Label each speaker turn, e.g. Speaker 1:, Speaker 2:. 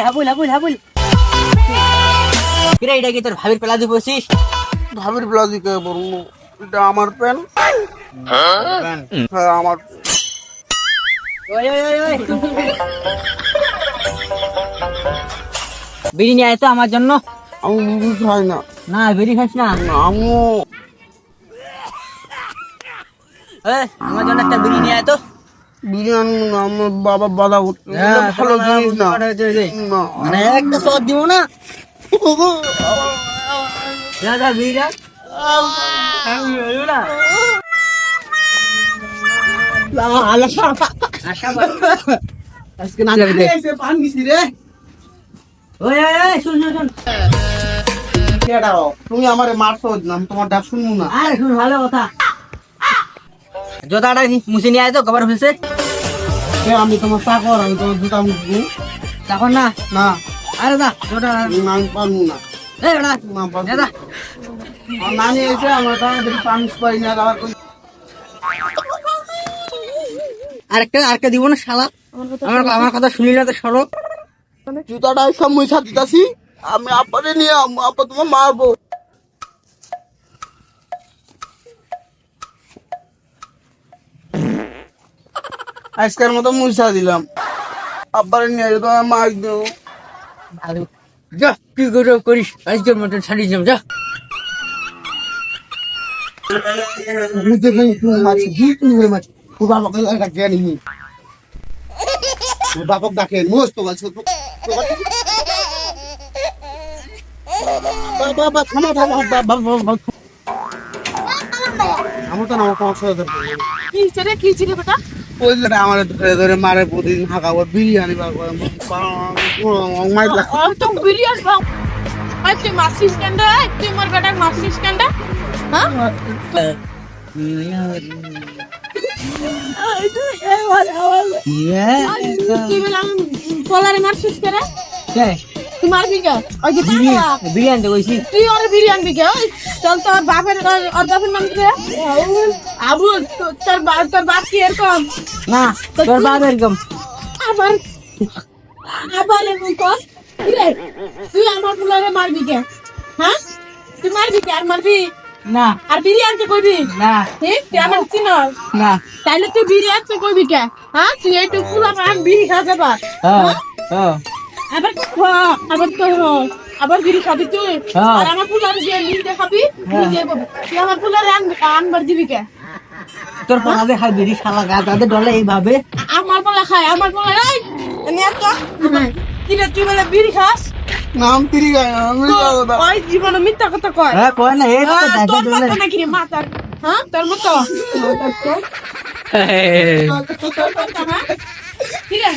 Speaker 1: হাবুল কিরে এটা কি তোর ভাবির পেলাদি বসিস?
Speaker 2: ভাবির ব্লাউজ কে বলবো, এটা আমার প্যান। হ্যাঁ আমার।
Speaker 1: ওই বিড়ি নিয়ে আয় তো আমার জন্য।
Speaker 2: আমি বিড়ি খাই না।
Speaker 1: না বিড়ি খাস না?
Speaker 2: আমু
Speaker 1: আমার জন্য একটা বিড়ি নিয়ে আয় তো।
Speaker 2: বিরিয়ানি না, আমার বাবা বাধা করছে, এটা ভালো জিনিস না। না।
Speaker 1: মানে একটা সব দিব না। যা বিড়ি যা।
Speaker 2: আজকে না যাবি রে। পান গিছি রে।
Speaker 1: ওই শুন
Speaker 2: কেডাও তুমি আমারে মারছো না, আমি তোমার ডাক শুনবো না।
Speaker 1: আরে শুন ভালো কথা। জোতাটা মুছে নিয়ে আয় তো, কবার হয়েছে।
Speaker 2: আমি তোমার চাকর, আমি তোমার জুতা মুছবো
Speaker 1: তখন না
Speaker 2: না।
Speaker 1: আরে দা জোটা
Speaker 2: আমি পারবো না।
Speaker 1: না
Speaker 2: পারবো
Speaker 1: দা
Speaker 2: না। আমার নানি এসে আমার তাড়াতাড়ি পানি পাই না, আবার কই
Speaker 1: আরেকটা দিব না শালা। আমার কথা শুনি না তো সরো।
Speaker 2: জুতাটা সব মুছা দিতাছি, আমি আপারে নিয়ে আপা তোমার মারবো। আজকের মতো মুছা দিলাম, আব্বারে নিয়ে তোমার মার দেবো।
Speaker 1: যা তুই গৌরব করিস, আজকের মতন ছাড়িয়ে যাও যা।
Speaker 2: বাপক ডাকেন মস্ত গাছ আমার তো না আমার ধরে ধরে মারে প্রতিদিন হাঁকাবো বিরিয়ানি
Speaker 3: তুই মারছিস কেনটা? তুই মোর বেটাকে মারছিস কেনটা? হ্যাঁ তুই বলে পলারে মারছিস কেন? তুই মারবি কে? ওই যে
Speaker 1: বিরিয়ানি কইছি।
Speaker 3: তুই ওর বিরিয়ানি কে? চল তোর বাপের নাম কি? আবুল। তোর বাপ কি এরকম?
Speaker 1: না তোর বাবা এরকম।
Speaker 3: আবার এরকম কর? তুই আমার পোলারে মারবি কে? হ্যাঁ তুই মারবি কে? আর মারবি
Speaker 1: না
Speaker 3: আর বিরিয়ানি কইবি
Speaker 1: না
Speaker 3: তুই আমার চিনস
Speaker 1: না।
Speaker 3: তাইলে তুই বিরিয়ানি কইবি কে? হ্যাঁ তুই এইটুকু পুরা আমি বিড়ি খাওয়া যাবা আবার বিড়ি খাবি তুই? আর আমার পুলার যে নিজে খাবি নিজে খাবি। তুই আমার পুলার আনবার দিবি কে?
Speaker 1: তোর পাড়াতে খাই বিড়ি শালা গা তাদের ডলে এইভাবে।
Speaker 3: আমার পোলা খায়, আমার পোলা রাই কি রে তুই বলে বিড়ি খাস?
Speaker 2: নাম তিরি গায়
Speaker 3: ওই জীবনে মিথ্যা কথা কয়।
Speaker 1: কয় না এই
Speaker 3: তোর মতো নাকি রে মাতার? হ্যাঁ তোর মতো কি রে